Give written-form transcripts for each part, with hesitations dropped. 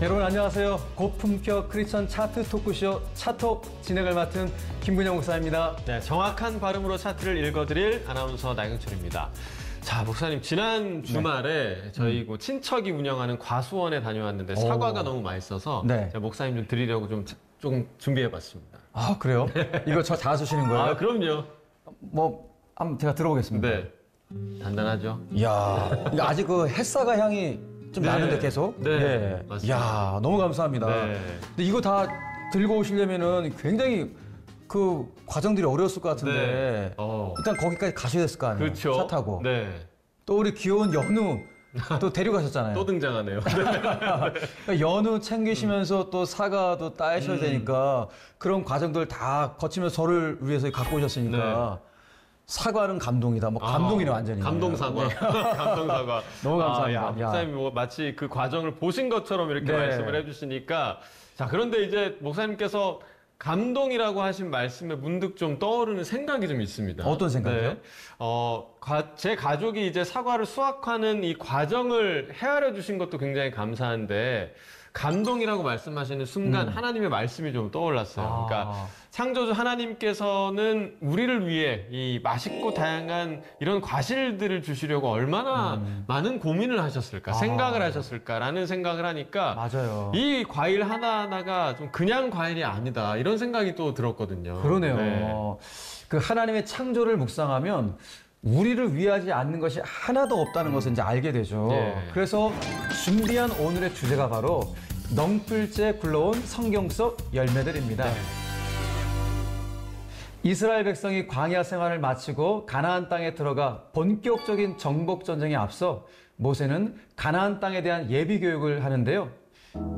여러분 안녕하세요. 고품격 크리스천 차트 토크쇼 차톡 진행을 맡은 김근영 목사입니다. 네, 정확한 발음으로 차트를 읽어드릴 아나운서 나경철입니다. 자, 목사님, 지난 주말에 저희 친척이 운영하는 과수원에 다녀왔는데 사과가 너무 맛있어서 제가 목사님 좀 드리려고 좀 준비해봤습니다. 아, 그래요? 이거 저 다 쓰시는 거예요? 아, 그럼요. 뭐, 한번 제가 들어보겠습니다. 네. 단단하죠? 이야, 아직 그 햇사과 향이 좀 나는데 계속? 네, 맞습니다. 이야, 너무 감사합니다. 네. 근데 이거 다 들고 오시려면은 굉장히 그 과정들이 어려웠을 것 같은데 일단 거기까지 가셔야 됐을 거 아니에요? 그렇죠. 차 타고. 네. 또 우리 귀여운 연우 또 데려가셨잖아요. 또 등장하네요. 그러니까 연우 챙기시면서 또 사과도 따셔야 되니까 그런 과정들 다 거치면서 저를 위해서 갖고 오셨으니까 사과는 감동이다. 뭐 감동이네 완전히. 감동 사과. 감동 사과. 너무 감사합니다. 목사님 뭐 마치 그 과정을 보신 것처럼 이렇게 말씀을 해주시니까 자, 그런데 이제 목사님께서 감동이라고 하신 말씀에 문득 좀 떠오르는 생각이 좀 있습니다. 어떤 생각이요? 제 가족이 이제 사과를 수확하는 이 과정을 헤아려 주신 것도 굉장히 감사한데 감동이라고 말씀하시는 순간 하나님의 말씀이 좀 떠올랐어요. 그러니까 창조주 하나님께서는 우리를 위해 이 맛있고 다양한 이런 과실들을 주시려고 얼마나 많은 고민을 하셨을까, 생각을 하셨을까라는 생각을 하니까 맞아요. 이 과일 하나하나가 좀 그냥 과일이 아니다 이런 생각이 또 들었거든요. 그러네요. 네. 그 하나님의 창조를 묵상하면 우리를 위하지 않는 것이 하나도 없다는 것을 이제 알게 되죠. 그래서 준비한 오늘의 주제가 바로 넝풀째 굴러온 성경 속 열매들입니다. 이스라엘 백성이 광야 생활을 마치고 가나안 땅에 들어가 본격적인 정복 전쟁에 앞서 모세는 가나안 땅에 대한 예비 교육을 하는데요.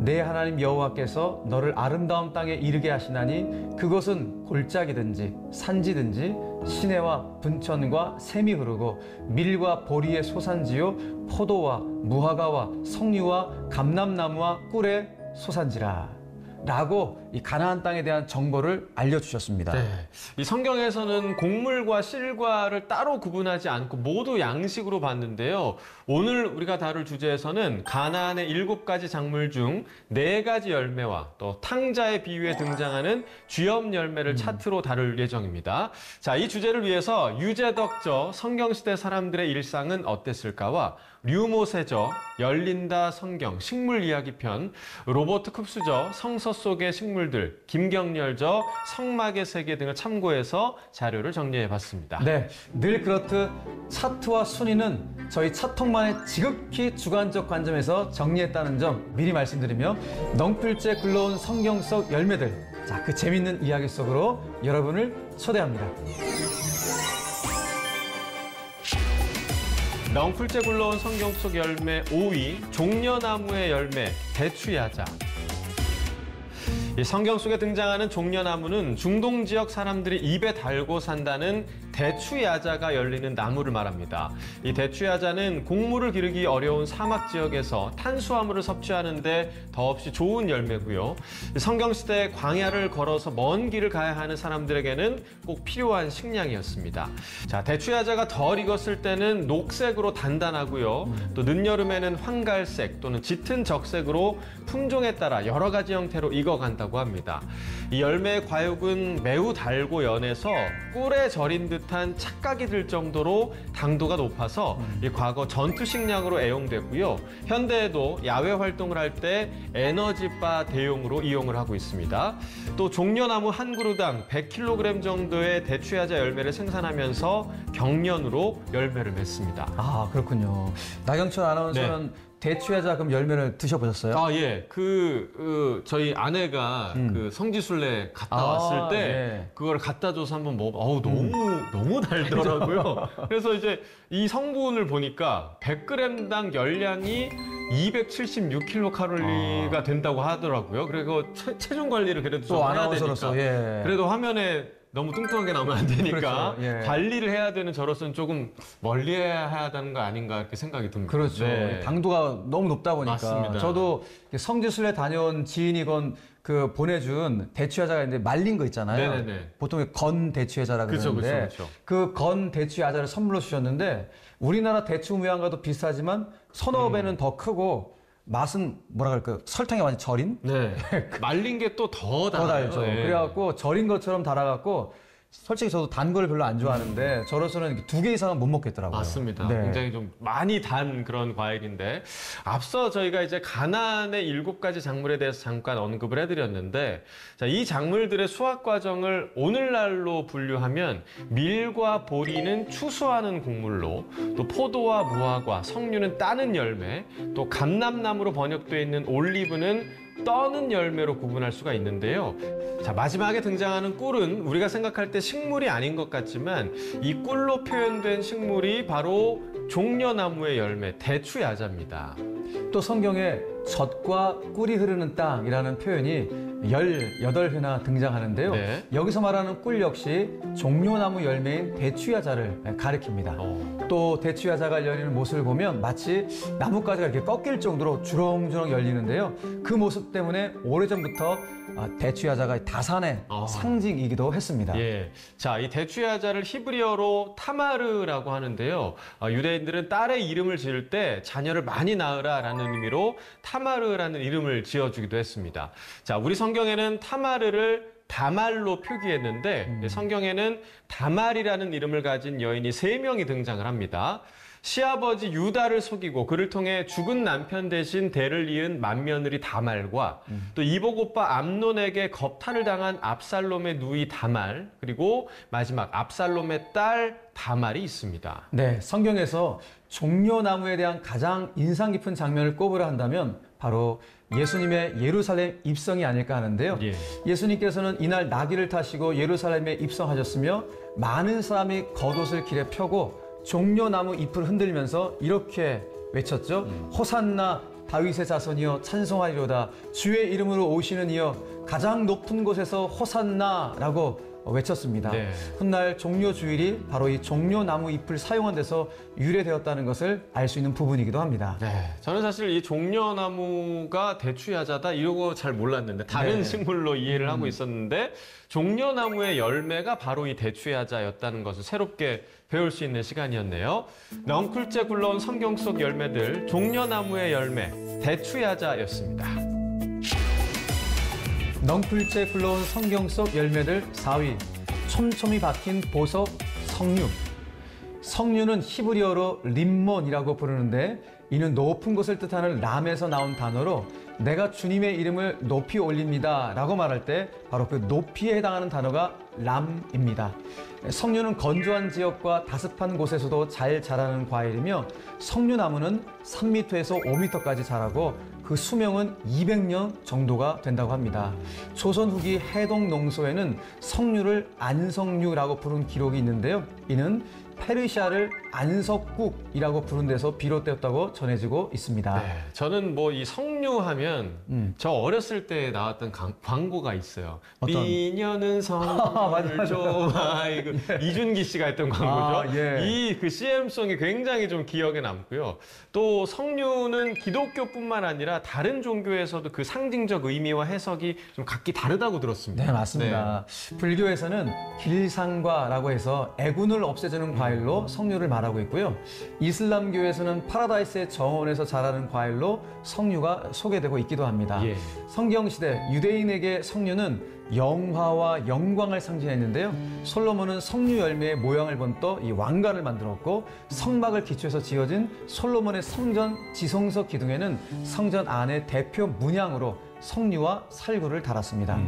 내 하나님 여호와께서 너를 아름다운 땅에 이르게 하시나니 그것은 골짜기든지 산지든지 시내와 분천과 샘이 흐르고 밀과 보리의 소산지요 포도와 무화과와 석류와 감람나무와 꿀의 소산지라 라고 이 가나안 땅에 대한 정보를 알려주셨습니다. 이 성경에서는 곡물과 실과를 따로 구분하지 않고 모두 양식으로 봤는데요. 오늘 우리가 다룰 주제에서는 가나안의 7가지 작물 중 4가지 열매와 또 탕자의 비유에 등장하는 쥐엄 열매를 차트로 다룰 예정입니다. 자, 이 주제를 위해서 유재덕저 성경시대 사람들의 일상은 어땠을까와 류모세저 열린다 성경 식물 이야기 편, 로버트 쿱스저 성서 속의 식물들, 김경렬저 성막의 세계 등을 참고해서 자료를 정리해 봤습니다. 네, 늘 그렇듯 차트와 순위는 저희 차톡만의 지극히 주관적 관점에서 정리했다는 점 미리 말씀드리며 넝풀째 굴러온 성경 속 열매들, 자, 그 재밌는 이야기 속으로 여러분을 초대합니다. 넝풀째 굴러온 성경 속 열매 5위, 종려나무의 열매, 대추야자. 이 성경 속에 등장하는 종려나무는 중동 지역 사람들이 입에 달고 산다는 대추야자가 열리는 나무를 말합니다. 이 대추야자는 곡물을 기르기 어려운 사막 지역에서 탄수화물을 섭취하는데 더없이 좋은 열매고요. 성경시대 광야를 걸어서 먼 길을 가야 하는 사람들에게는 꼭 필요한 식량이었습니다. 자, 대추야자가 덜 익었을 때는 녹색으로 단단하고요. 또 늦여름에는 황갈색 또는 짙은 적색으로 품종에 따라 여러 가지 형태로 익어간다고 합니다. 이 열매의 과육은 매우 달고 연해서 꿀에 절인 듯한 착각이 들 정도로 당도가 높아서 이 과거 전투식량으로 애용됐고요. 현대에도 야외 활동을 할 때 에너지바 대용으로 이용을 하고 있습니다. 또 종려나무 한 그루당 100kg 정도의 대추야자 열매를 생산하면서 경련으로 열매를 맺습니다. 아, 그렇군요. 나경철 아나운서는 대추야자 그럼 열매를 드셔보셨어요? 아, 예. 저희 아내가 그 성지순례 갔다 왔을 때 그걸 갖다 줘서 한번 너무 달더라고요. 그래서 이제 이 성분을 보니까 100g당 열량이 276kcal가 된다고 하더라고요. 그리고 체중 관리를 그래도 좀 해야 되니까. 그래도 화면에 너무 뚱뚱하게 나오면 안 되니까 관리를 해야 되는 저로서는 조금 멀리 해야 하는 거 아닌가 이렇게 생각이 듭니다. 그렇죠. 당도가 너무 높다 보니까. 맞습니다. 저도 성지순례 다녀온 지인이건 그 보내준 대추야자가 있는데 말린 거 있잖아요. 보통 건 대추야자라고 그러는데 그 건 대추야자를 선물로 주셨는데 우리나라 대추 모양과도 비슷하지만 서너 배는 더 크고 맛은 뭐라 그럴까요? 설탕이 완전 절인? 네. 말린 게 또 더 더 달아요. 달죠. 예. 그래갖고 절인 것처럼 달아갖고 솔직히 저도 단 걸 별로 안 좋아하는데 저로서는 2개 이상은 못 먹겠더라고요. 맞습니다. 네. 굉장히 좀 많이 단 그런 과일인데 앞서 저희가 이제 가나안의 7가지 작물에 대해서 잠깐 언급을 해드렸는데 자, 이 작물들의 수확 과정을 오늘날로 분류하면 밀과 보리는 추수하는 곡물로 또 포도와 무화과, 석류는 따는 열매, 또 감람나무로 번역되어 있는 올리브는 떠는 열매로 구분할 수가 있는데요. 자, 마지막에 등장하는 꿀은 우리가 생각할 때 식물이 아닌 것 같지만 이 꿀로 표현된 식물이 바로 종려나무의 열매, 대추야자입니다. 또 성경에 젖과 꿀이 흐르는 땅이라는 표현이 18회나 등장하는데요. 네. 여기서 말하는 꿀 역시 종려나무 열매인 대추야자를 가리킵니다. 또 대추야자가 열리는 모습을 보면 마치 나뭇가지가 이렇게 꺾일 정도로 주렁주렁 열리는데요. 그 모습 때문에 오래전부터 대추야자가 다산의 상징이기도 했습니다. 예. 자, 이 대추야자를 히브리어로 타마르라고 하는데요. 유대인들은 딸의 이름을 지을 때 자녀를 많이 낳으라라는 의미로 타마르라는 이름을 지어주기도 했습니다. 자, 우리 성경에는 타마르를 다말로 표기했는데 성경에는 다말이라는 이름을 가진 여인이 3명이 등장을 합니다. 시아버지 유다를 속이고 그를 통해 죽은 남편 대신 대를 이은 맏며느리 다말과 또 이복 오빠 암논에게 겁탈을 당한 압살롬의 누이 다말, 그리고 마지막 압살롬의 딸 다말이 있습니다. 네, 성경에서 종려나무에 대한 가장 인상 깊은 장면을 꼽으라 한다면 바로 예수님의 예루살렘 입성이 아닐까 하는데요. 예. 예수님께서는 이날 나귀를 타시고 예루살렘에 입성하셨으며 많은 사람이 겉옷을 길에 펴고 종려나무 잎을 흔들면서 이렇게 외쳤죠. 호산나 다윗의 자손이여 찬송하리로다. 주의 이름으로 오시는 이여 가장 높은 곳에서 호산나라고 외쳤습니다. 네. 훗날 종려주일이 바로 이 종려나무 잎을 사용한 데서 유래되었다는 것을 알 수 있는 부분이기도 합니다. 네, 저는 사실 이 종려나무가 대추야자다 이러고 잘 몰랐는데 다른 네. 식물로 이해를 하고 있었는데 종려나무의 열매가 바로 이 대추야자였다는 것을 새롭게 배울 수 있는 시간이었네요. 넝쿨째 굴러온 성경 속 열매들, 종려나무의 열매, 대추야자였습니다. 넝쿨째 굴러온 성경 속 열매들 4위, 촘촘히 박힌 보석 석류. 석류는 히브리어로 림몬이라고 부르는데 이는 높은 곳을 뜻하는 람에서 나온 단어로 내가 주님의 이름을 높이 올립니다 라고 말할 때 바로 그 높이에 해당하는 단어가 람입니다. 석류는 건조한 지역과 다습한 곳에서도 잘 자라는 과일이며 석류나무는 3m에서 5m까지 자라고 그 수명은 200년 정도가 된다고 합니다. 조선 후기 해동 농소에는 석류를 안석류라고 부른 기록이 있는데요. 이는 페르시아를 안석국이라고 부른 데서 비롯되었다고 전해지고 있습니다. 네, 저는 뭐 이 석류하면 저 어렸을 때 나왔던 광고가 있어요. 어떤? 미녀는 석류를 좋아해. 이준기 씨가 했던 광고죠. 예. 이 그 CM송이 굉장히 좀 기억에 남고요. 또 석류는 기독교뿐만 아니라 다른 종교에서도 그 상징적 의미와 해석이 좀 각기 다르다고 들었습니다. 네, 맞습니다. 불교에서는 길상과라고 해서 애군을 없애주는 과일로 석류를 말하고 있고요. 이슬람교에서는 파라다이스의 정원에서 자라는 과일로 석류가 소개되고 있기도 합니다. 예. 성경시대 유대인에게 석류는 영화와 영광을 상징했는데요. 솔로몬은 석류 열매의 모양을 본떠 이 왕관을 만들었고 성막을 기초해서 지어진 솔로몬의 성전 지성석 기둥에는 성전 안의 대표 문양으로 석류와 살구를 달았습니다.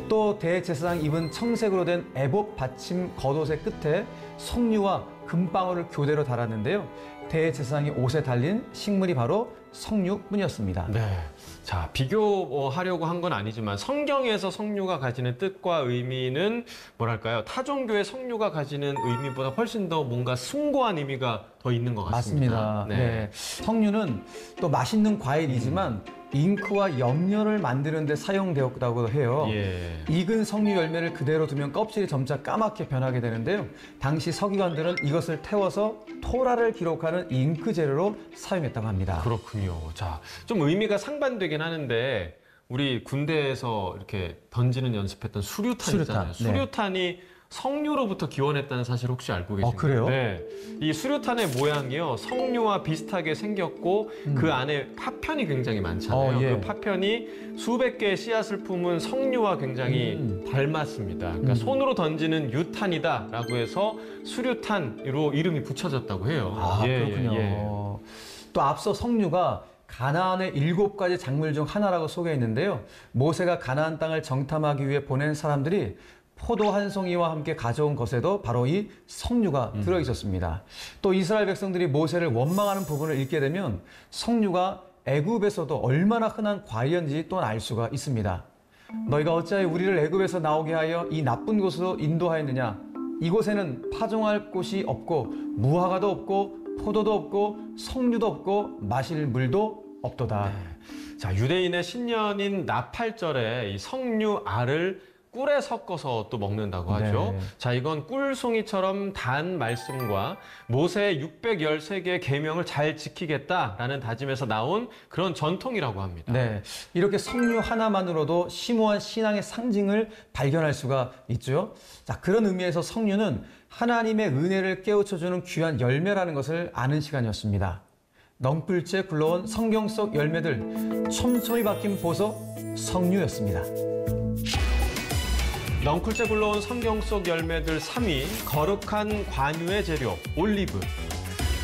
또 대제사장 입은 청색으로 된 애복 받침 겉옷의 끝에 석류와 금방울을 교대로 달았는데요. 대제사장이 옷에 달린 식물이 바로 석류뿐이었습니다. 네. 자, 비교하려고 한 건 아니지만 성경에서 석류가 가지는 뜻과 의미는 뭐랄까요? 타 종교의 석류가 가지는 의미보다 훨씬 더 뭔가 숭고한 의미가 더 있는 것 같습니다. 맞습니다. 네. 석류는 또 맛있는 과일이지만 잉크와 염료를 만드는 데 사용되었다고 해요. 예. 익은 석류 열매를 그대로 두면 껍질이 점차 까맣게 변하게 되는데요. 당시 서기관들은 이것을 태워서 토라를 기록하는 잉크 재료로 사용했다고 합니다. 그렇군요. 자, 좀 의미가 상반되긴 하는데 우리 군대에서 이렇게 던지는 연습했던 수류탄 있잖아요. 수류탄, 네. 수류탄이 석류로부터 기원했다는 사실 혹시 알고 계신가요? 그래요? 네. 이 수류탄의 모양이요. 석류와 비슷하게 생겼고 그 안에 파편이 굉장히 많잖아요. 예. 그 파편이 수백 개의 씨앗을 품은 석류와 굉장히 닮았습니다. 그러니까 손으로 던지는 유탄이다라고 해서 수류탄으로 이름이 붙여졌다고 해요. 그렇군요. 또 앞서 석류가 가나안의 7가지 작물 중 하나라고 소개했는데요. 모세가 가나안 땅을 정탐하기 위해 보낸 사람들이 포도 한 송이와 함께 가져온 것에도 바로 이 석류가 들어 있었습니다. 또 이스라엘 백성들이 모세를 원망하는 부분을 읽게 되면 석류가 애굽에서도 얼마나 흔한 과일인지 또한 알 수가 있습니다. 너희가 어찌하여 우리를 애굽에서 나오게 하여 이 나쁜 곳으로 인도하였느냐? 이곳에는 파종할 곳이 없고 무화과도 없고 포도도 없고 석류도 없고 마실 물도 없도다. 자, 유대인의 신년인 나팔절에 이 석류 알을 꿀에 섞어서 또 먹는다고 하죠. 네. 자, 이건 꿀송이처럼 단 말씀과 모세의 613개의 계명을 잘 지키겠다라는 다짐에서 나온 그런 전통이라고 합니다. 네, 이렇게 석류 하나만으로도 심오한 신앙의 상징을 발견할 수가 있죠. 자, 그런 의미에서 석류는 하나님의 은혜를 깨우쳐주는 귀한 열매라는 것을 아는 시간이었습니다. 넝풀째 굴러온 성경 속 열매들, 촘촘히 박힌 보석, 석류였습니다. 넝쿨째 굴러온 성경 속 열매들 3위, 거룩한 관유의 재료, 올리브.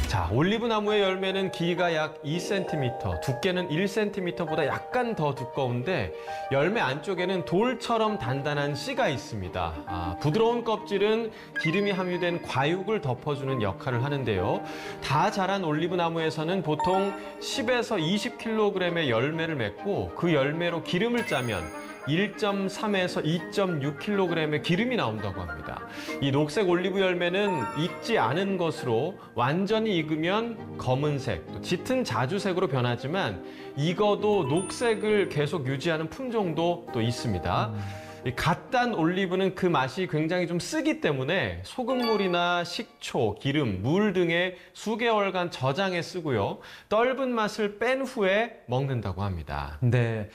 자, 올리브 나무의 열매는 길이가 약 2cm, 두께는 1cm보다 약간 더 두꺼운데 열매 안쪽에는 돌처럼 단단한 씨가 있습니다. 부드러운 껍질은 기름이 함유된 과육을 덮어주는 역할을 하는데요. 다 자란 올리브 나무에서는 보통 10에서 20kg의 열매를 맺고 그 열매로 기름을 짜면 1.3에서 2.6kg의 기름이 나온다고 합니다. 이 녹색 올리브 열매는 익지 않은 것으로 완전히 익으면 검은색, 또 짙은 자주색으로 변하지만 익어도 녹색을 계속 유지하는 품종도 또 있습니다. 갓 단 올리브는 그 맛이 굉장히 좀 쓰기 때문에 소금물이나 식초, 기름, 물 등의 수개월간 저장해 쓰고요. 떫은 맛을 뺀 후에 먹는다고 합니다. 네.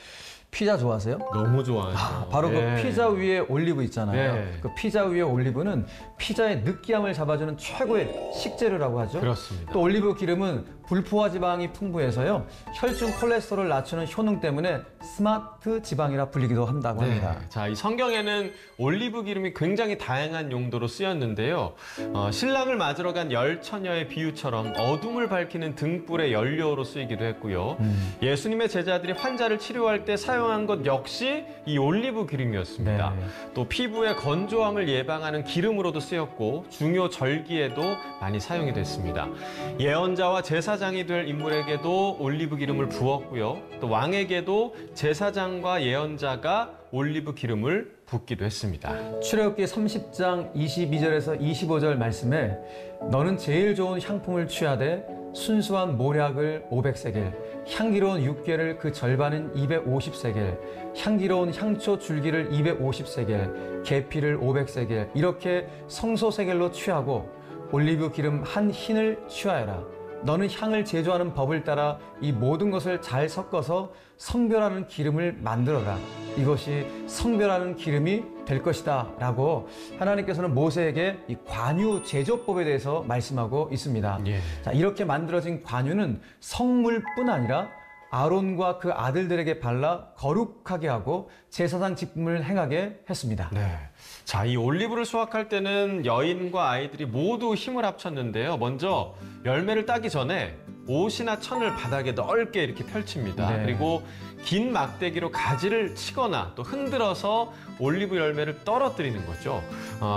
피자 좋아하세요? 너무 좋아하죠. 바로 예. 그 피자 위에 올리브 있잖아요. 예. 그 피자 위에 올리브는 피자의 느끼함을 잡아주는 최고의 식재료라고 하죠. 그렇습니다. 또 올리브 기름은 불포화 지방이 풍부해서요. 혈중 콜레스테롤을 낮추는 효능 때문에 스마트 지방이라 불리기도 한다고 합니다. 자, 이 성경에는 올리브 기름이 굉장히 다양한 용도로 쓰였는데요. 신랑을 맞으러 간 열 처녀의 비유처럼 어둠을 밝히는 등불의 연료로 쓰이기도 했고요. 예수님의 제자들이 환자를 치료할 때 사용한 것 역시 이 올리브 기름이었습니다. 네. 또 피부의 건조함을 예방하는 기름으로도 쓰였고 중요 절기에도 많이 사용이 됐습니다. 예언자와 제사장이 될 인물에게도 올리브 기름을 부었고요. 또 왕에게도 제사장과 예언자가 올리브 기름을 붓기도 했습니다. 출애굽기 30장 22절에서 25절 말씀에 너는 제일 좋은 향품을 취하되 순수한 모략을 500세겔, 향기로운 육개를 그 절반은 250세겔, 향기로운 향초 줄기를 250세겔, 계피를 500세겔 이렇게 성소세겔로 취하고 올리브 기름 한 흰을 취하여라. 너는 향을 제조하는 법을 따라 이 모든 것을 잘 섞어서 성별하는 기름을 만들어라. 이것이 성별하는 기름이 될 것이다 라고 하나님께서는 모세에게 이 관유 제조법에 대해서 말씀하고 있습니다. 예. 자, 이렇게 만들어진 관유는 성물뿐 아니라 아론과 그 아들들에게 발라 거룩하게 하고 제사장 직분을 행하게 했습니다. 네. 자, 이 올리브를 수확할 때는 여인과 아이들이 모두 힘을 합쳤는데요. 먼저 열매를 따기 전에 옷이나 천을 바닥에 넓게 이렇게 펼칩니다. 네. 그리고 긴 막대기로 가지를 치거나 또 흔들어서 올리브 열매를 떨어뜨리는 거죠.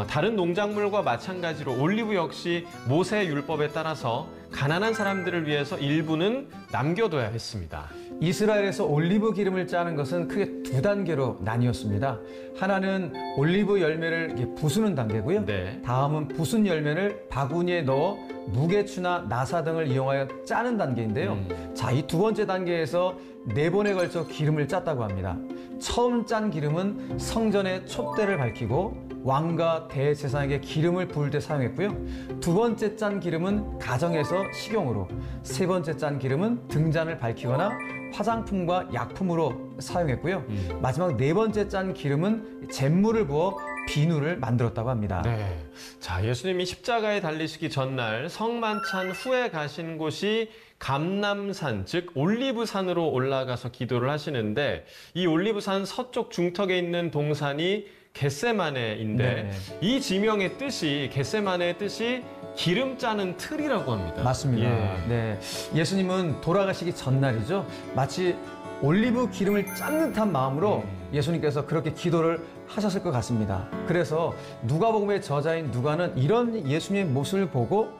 다른 농작물과 마찬가지로 올리브 역시 모세의 율법에 따라서 가난한 사람들을 위해서 일부는 남겨둬야 했습니다. 이스라엘에서 올리브 기름을 짜는 것은 크게 두 단계로 나뉘었습니다. 하나는 올리브 열매를 이렇게 부수는 단계고요. 네. 다음은 부순 열매를 바구니에 넣어 무게추나 나사 등을 이용하여 짜는 단계인데요. 자, 이 두 번째 단계에서 4번에 걸쳐 기름을 짰다고 합니다. 처음 짠 기름은 성전의 촛대를 밝히고 왕과 대제사장에게 기름을 부을 때 사용했고요. 두 번째 짠 기름은 가정에서 식용으로, 세 번째 짠 기름은 등잔을 밝히거나 화장품과 약품으로 사용했고요. 마지막 네 번째 짠 기름은 잿물을 부어 비누를 만들었다고 합니다. 네. 자, 예수님이 십자가에 달리시기 전날 성만찬 후에 가신 곳이 감람산, 즉 올리브산으로 올라가서 기도를 하시는데 이 올리브산 서쪽 중턱에 있는 동산이 겟세마네인데 네. 이 지명의 뜻이 겟세마네의 뜻이 기름 짜는 틀이라고 합니다. 맞습니다. 예. 네. 예수님은 돌아가시기 전날이죠. 마치 올리브 기름을 짠 듯한 마음으로 예수님께서 그렇게 기도를 하셨을 것 같습니다. 그래서 누가복음의 저자인 누가는 이런 예수님의 모습을 보고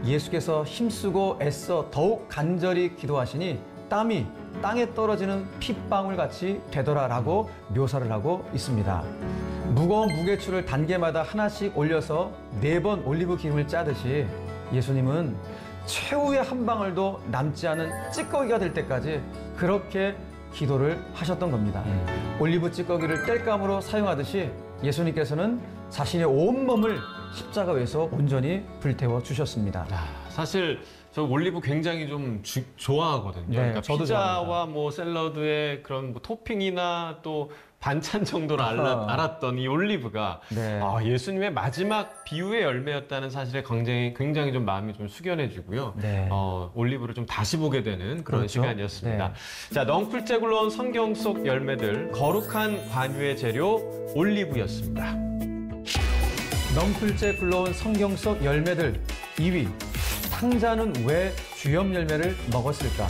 예수께서 힘쓰고 애써 더욱 간절히 기도하시니 땀이 땅에 떨어지는 핏방울 같이 되더라라고 묘사를 하고 있습니다. 무거운 무게추를 단계마다 하나씩 올려서 4번 올리브 기름을 짜듯이 예수님은 최후의 한 방울도 남지 않은 찌꺼기가 될 때까지 그렇게 기도를 하셨던 겁니다. 올리브 찌꺼기를 땔감으로 사용하듯이 예수님께서는 자신의 온몸을 십자가 위에서 온전히 불태워 주셨습니다. 사실 저 올리브 굉장히 좀 좋아하거든요. 네, 그러니까 저도 피자와 좋아합니다. 뭐 샐러드에 그런 뭐 토핑이나 또 반찬 정도로 알았던 이 올리브가 네. 예수님의 마지막 비유의 열매였다는 사실에 굉장히 좀 마음이 좀 숙연해지고요. 네. 올리브를 좀 다시 보게 되는 그런 그렇죠. 시간이었습니다. 네. 자, 넝쿨째 굴러온 성경 속 열매들, 거룩한 관유의 재료 올리브였습니다. 넝쿨째 굴러온 성경 속 열매들 2위. 탕자는 왜 주염 열매를 먹었을까?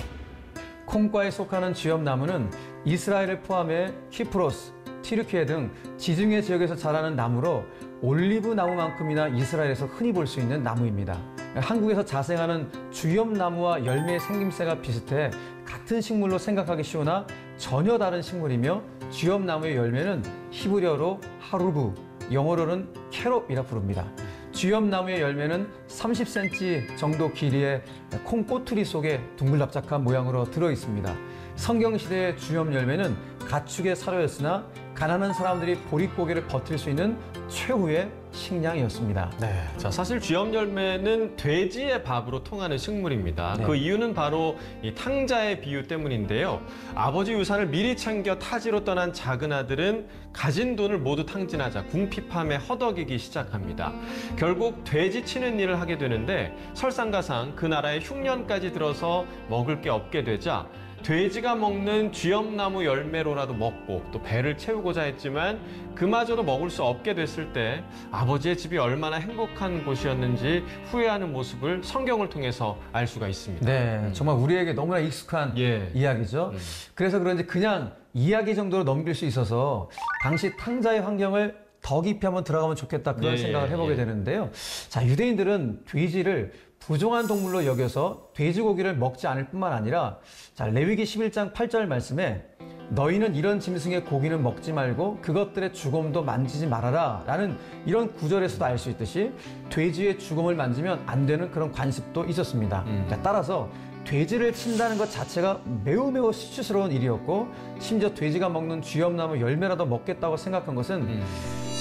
콩과에 속하는 주염나무는 이스라엘을 포함해 키프로스, 튀르키예 등 지중해 지역에서 자라는 나무로 올리브 나무만큼이나 이스라엘에서 흔히 볼 수 있는 나무입니다. 한국에서 자생하는 주염나무와 열매의 생김새가 비슷해 같은 식물로 생각하기 쉬우나 전혀 다른 식물이며 주염나무의 열매는 히브리어로 하루브, 영어로는 캐롭이라 부릅니다. 주염나무의 열매는 30cm 정도 길이의 콩꼬투리 속에 둥글납작한 모양으로 들어 있습니다. 성경시대의 주염 열매는 가축의 사료였으나 가난한 사람들이 보릿고개를 버틸 수 있는 최후의 식량이었습니다. 네, 자 사실 쥐염 열매는 돼지의 밥으로 통하는 식물입니다. 네. 그 이유는 바로 이 탕자의 비유 때문인데요. 아버지 유산을 미리 챙겨 타지로 떠난 작은 아들은 가진 돈을 모두 탕진하자 궁핍함에 허덕이기 시작합니다. 결국 돼지 치는 일을 하게 되는데 설상가상 그 나라에 흉년까지 들어서 먹을 게 없게 되자 돼지가 먹는 쥐염나무 열매로라도 먹고 또 배를 채우고자 했지만 그마저도 먹을 수 없게 됐을 때 아버지의 집이 얼마나 행복한 곳이었는지 후회하는 모습을 성경을 통해서 알 수가 있습니다. 네, 정말 우리에게 너무나 익숙한 예. 이야기죠. 그래서 그런지 그냥 이야기 정도로 넘길 수 있어서 당시 탕자의 환경을 더 깊이 한번 들어가면 좋겠다 그런 예, 생각을 해보게 예. 되는데요. 자, 유대인들은 돼지를 부정한 동물로 여겨서 돼지고기를 먹지 않을 뿐만 아니라 자, 레위기 11장 8절 말씀에 너희는 이런 짐승의 고기는 먹지 말고 그것들의 죽음도 만지지 말아라 라는 이런 구절에서도 알 수 있듯이 돼지의 죽음을 만지면 안 되는 그런 관습도 있었습니다. 자, 따라서 돼지를 친다는 것 자체가 매우 수치스러운 일이었고 심지어 돼지가 먹는 쥐염나무 열매라도 먹겠다고 생각한 것은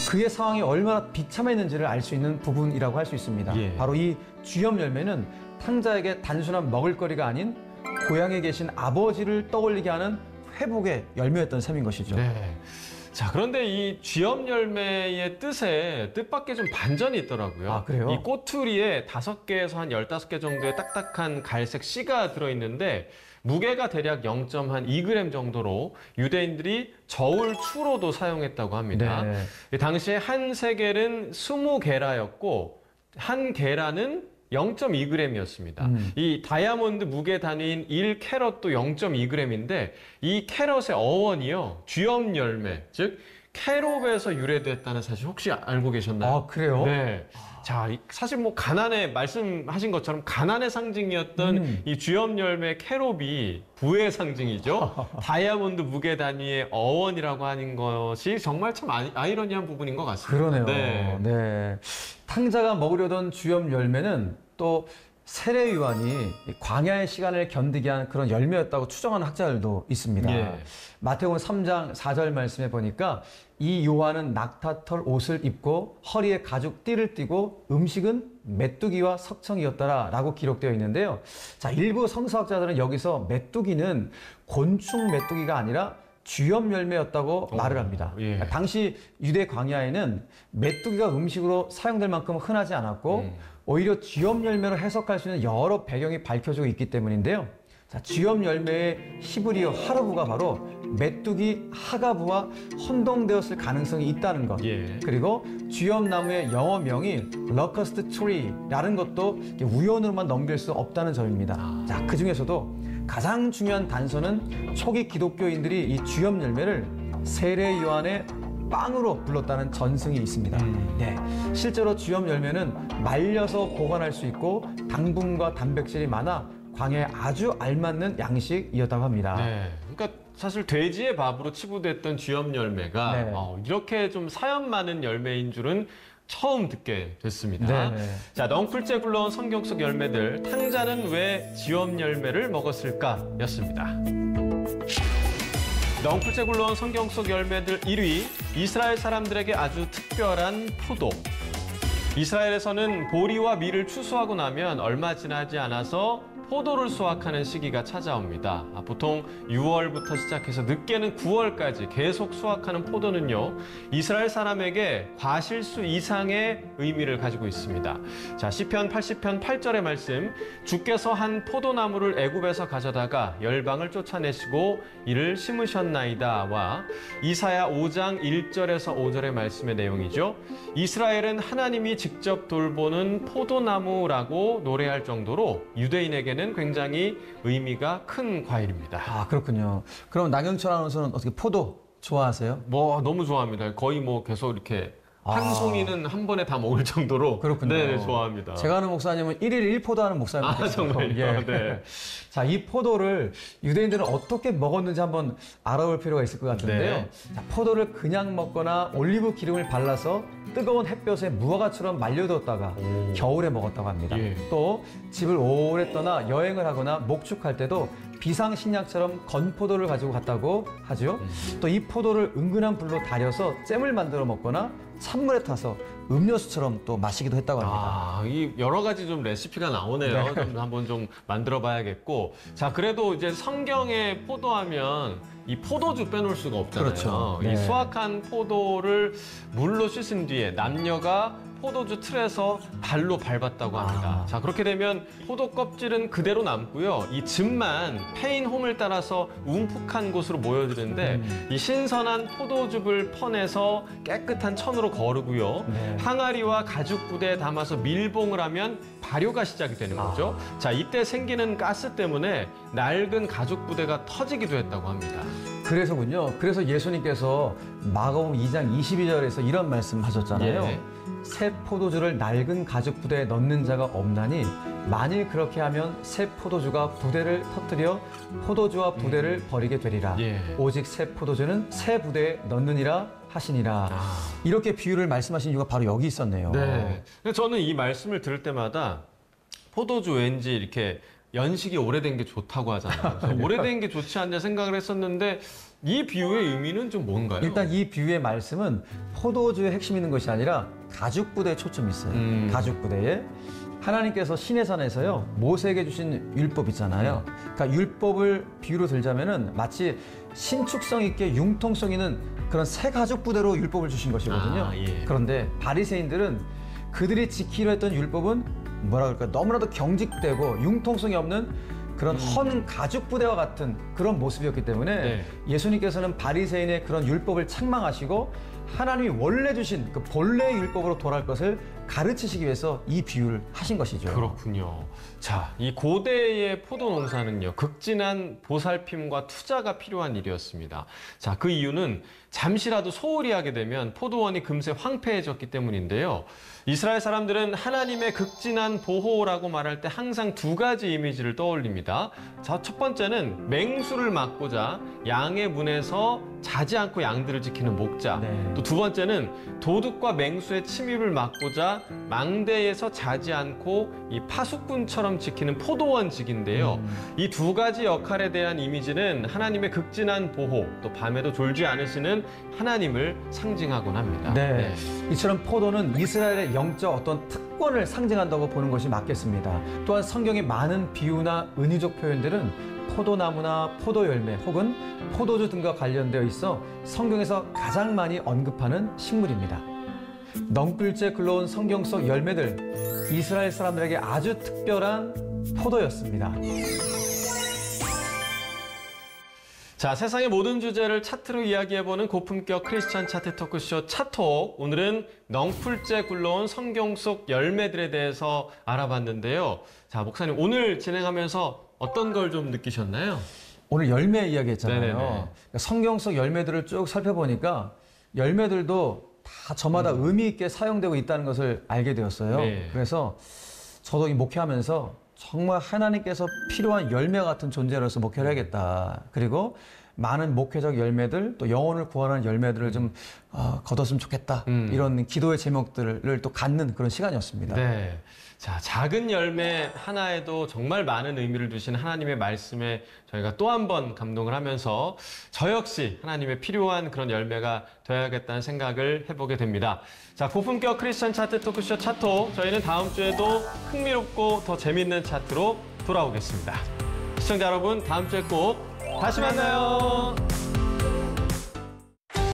그의 상황이 얼마나 비참했는지를 알 수 있는 부분이라고 할 수 있습니다. 예. 바로 이 쥐염 열매는 탕자에게 단순한 먹을거리가 아닌 고향에 계신 아버지를 떠올리게 하는 회복의 열매였던 셈인 것이죠. 네. 자, 그런데 이 쥐염 열매의 뜻에 뜻밖의 좀 반전이 있더라고요. 아, 그래요? 이 꼬투리에 5개에서 한 15개 정도의 딱딱한 갈색 씨가 들어있는데 무게가 대략 0.2g 정도로 유대인들이 저울추로도 사용했다고 합니다. 네. 당시에 한 세겔은 20게라였고 한 게라는 0.2g이었습니다. 이 다이아몬드 무게 단위인 1캐럿도 0.2g인데 이 캐럿의 어원이요. 쥐염 열매, 즉 캐롭에서 유래됐다는 사실 혹시 알고 계셨나요? 아, 그래요? 네. 자, 사실 뭐 가난의 말씀하신 것처럼 가난의 상징이었던 이 쥐염 열매 캐롭이 부의 상징이죠. 다이아몬드 무게 단위의 어원이라고 하는 것이 정말 참 아이러니한 부분인 것 같습니다. 그러네요. 네. 네. 탕자가 먹으려던 쥐염 열매는 또 세례 요한이 광야의 시간을 견디게 한 그런 열매였다고 추정하는 학자들도 있습니다. 예. 마태복음 3장 4절 말씀에 보니까 이 요한은 낙타털 옷을 입고 허리에 가죽 띠를 띠고 음식은 메뚜기와 석청이었더라라고 기록되어 있는데요. 자, 일부 성서학자들은 여기서 메뚜기는 곤충 메뚜기가 아니라 쥐염 열매였다고 말을 합니다. 예. 당시 유대 광야에는 메뚜기가 음식으로 사용될 만큼 흔하지 않았고 오히려 쥐염 열매로 해석할 수 있는 여러 배경이 밝혀지고 있기 때문인데요. 자, 쥐염 열매의 히브리어 하르부가 바로 메뚜기 하가부와 혼동되었을 가능성이 있다는 것. 예. 그리고 쥐염 나무의 영어명이 Locust Tree라는 것도 우연으로만 넘길 수 없다는 점입니다. 자, 그 중에서도 가장 중요한 단서는 초기 기독교인들이 이 쥐염 열매를 세례 요한의 빵으로 불렀다는 전승이 있습니다. 네, 실제로 쥐염 열매는 말려서 보관할 수 있고 당분과 단백질이 많아 광야에 아주 알맞는 양식이었다고 합니다. 네. 그러니까 사실 돼지의 밥으로 치부됐던 쥐염 열매가 네. 이렇게 좀 사연 많은 열매인 줄은 처음 듣게 됐습니다. 네. 자, 넝쿨째 굴러온 성경 속 열매들, 탕자는 왜 쥐염 열매를 먹었을까? 였습니다. 넝쿨째 굴러온 성경 속 열매들 1위, 이스라엘 사람들에게 아주 특별한 포도. 이스라엘에서는 보리와 밀을 추수하고 나면 얼마 지나지 않아서 포도를 수확하는 시기가 찾아옵니다. 보통 6월부터 시작해서 늦게는 9월까지 계속 수확하는 포도는요, 이스라엘 사람에게 과실수 이상의 의미를 가지고 있습니다. 자, 시편 80편 8절의 말씀, 주께서 한 포도나무를 애굽에서 가져다가 열방을 쫓아내시고 이를 심으셨나이다와 이사야 5장 1절에서 5절의 말씀의 내용이죠. 이스라엘은 하나님이 직접 돌보는 포도나무라고 노래할 정도로 유대인에게는 굉장히 의미가 큰 과일입니다. 아, 그렇군요. 그럼 나경철 아나운서는 어떻게 포도 좋아하세요? 뭐 너무 좋아합니다. 거의 뭐 계속 이렇게 한 송이는 한 번에 다 먹을 정도로 그렇군요. 네, 좋아합니다. 제가 아는 목사님은 1일 1포도 하는 목사님이에요. 정말요? 예. 네. 자, 이 포도를 유대인들은 어떻게 먹었는지 한번 알아볼 필요가 있을 것 같은데요. 네. 자, 포도를 그냥 먹거나 올리브 기름을 발라서 뜨거운 햇볕에 무화과처럼 말려두었다가 겨울에 먹었다고 합니다. 예. 또 집을 오래 떠나 여행을 하거나 목축할 때도 비상식량처럼 건포도를 가지고 갔다고 하죠. 또 이 포도를 은근한 불로 달여서 잼을 만들어 먹거나 찬물에 타서 음료수처럼 또 마시기도 했다고 합니다. 이 여러 가지 좀 레시피가 나오네요. 좀 한번 좀 만들어 봐야겠고. 자, 그래도 이제 성경에 포도하면 이 포도주 빼놓을 수가 없잖아요. 그렇죠. 이 네. 수확한 포도를 물로 씻은 뒤에 남녀가 포도주 틀에서 발로 밟았다고 합니다. 자, 그렇게 되면 포도 껍질은 그대로 남고요. 이 즙만 패인 홈을 따라서 움푹한 곳으로 모여드는데 이 신선한 포도즙을 퍼내서 깨끗한 천으로 거르고요. 네. 항아리와 가죽 부대에 담아서 밀봉을 하면 발효가 시작이 되는 거죠. 자, 이때 생기는 가스 때문에 낡은 가죽 부대가 터지기도 했다고 합니다. 그래서군요. 그래서 예수님께서 마가복음 2장 22절에서 이런 말씀 하셨잖아요. 예. 새 포도주를 낡은 가죽 부대에 넣는 자가 없나니 만일 그렇게 하면 새 포도주가 부대를 터뜨려 포도주와 부대를 버리게 되리라. 예. 오직 새 포도주는 새 부대에 넣느니라 하시니라. 이렇게 비유를 말씀하신 이유가 바로 여기 있었네요. 네. 근데 저는 이 말씀을 들을 때마다 포도주 왠지 이렇게 연식이 오래된 게 좋다고 하잖아요. 그래서 오래된 게 좋지 않냐 생각을 했었는데 이 비유의 의미는 좀 뭔가요? 일단 이 비유의 말씀은 포도주의 핵심이 있는 것이 아니라 가죽 부대에 초점이 있어요. 가죽 부대에. 하나님께서 시내산에서요, 모세에게 주신 율법 있잖아요. 그러니까 율법을 비유로 들자면은 마치 신축성 있게 융통성 있는 그런 새 가죽 부대로 율법을 주신 것이거든요. 예. 그런데 바리새인들은 그들이 지키려 했던 율법은 뭐라 그럴까, 너무나도 경직되고 융통성이 없는 그런 헌 가죽 부대와 같은 그런 모습이었기 때문에 네. 예수님께서는 바리새인의 그런 율법을 책망하시고 하나님이 원래 주신 그 본래의 율법으로 돌아갈 것을 가르치시기 위해서 이 비유를 하신 것이죠. 그렇군요. 자, 이 고대의 포도 농사는요, 극진한 보살핌과 투자가 필요한 일이었습니다. 자, 그 이유는 잠시라도 소홀히 하게 되면 포도원이 금세 황폐해졌기 때문인데요. 이스라엘 사람들은 하나님의 극진한 보호라고 말할 때 항상 두 가지 이미지를 떠올립니다. 자, 첫 번째는 맹수를 막고자 양의 문에서 자지 않고 양들을 지키는 목자. 네. 또 두 번째는 도둑과 맹수의 침입을 막고자 망대에서 자지 않고 이 파수꾼처럼 지키는 포도원직인데요. 이 두 가지 역할에 대한 이미지는 하나님의 극진한 보호, 또 밤에도 졸지 않으시는 하나님을 상징하곤 합니다. 네. 이처럼 포도는 이스라엘의 영적 어떤 특권을 상징한다고 보는 것이 맞겠습니다. 또한 성경의 많은 비유나 은유적 표현들은 포도나무나 포도열매 혹은 포도주 등과 관련되어 있어 성경에서 가장 많이 언급하는 식물입니다. 넝쿨째 굴러온 성경 속 열매들, 이스라엘 사람들에게 아주 특별한 포도였습니다. 자, 세상의 모든 주제를 차트로 이야기해보는 고품격 크리스천 차트 토크쇼 차톡. 오늘은 넝쿨째 굴러온 성경 속 열매들에 대해서 알아봤는데요. 자, 목사님 오늘 진행하면서 어떤 걸 좀 느끼셨나요? 오늘 열매 이야기 했잖아요. 네네네. 그러니까 성경 속 열매들을 쭉 살펴보니까 열매들도 다 저마다 의미 있게 사용되고 있다는 것을 알게 되었어요. 네. 그래서 저도 이 목회하면서 정말 하나님께서 필요한 열매 같은 존재로서 목회를 해야겠다. 그리고 많은 목회적 열매들, 또 영혼을 구원하는 열매들을 좀 거뒀으면 좋겠다. 이런 기도의 제목들을 또 갖는 그런 시간이었습니다. 네. 자, 작은 열매 하나에도 정말 많은 의미를 두신 하나님의 말씀에 저희가 또 한 번 감동을 하면서 저 역시 하나님의 필요한 그런 열매가 되어야겠다는 생각을 해보게 됩니다. 자, 고품격 크리스천 차트 토크쇼 차토. 저희는 다음 주에도 흥미롭고 더 재밌는 차트로 돌아오겠습니다. 시청자 여러분, 다음 주에 꼭 다시 만나요.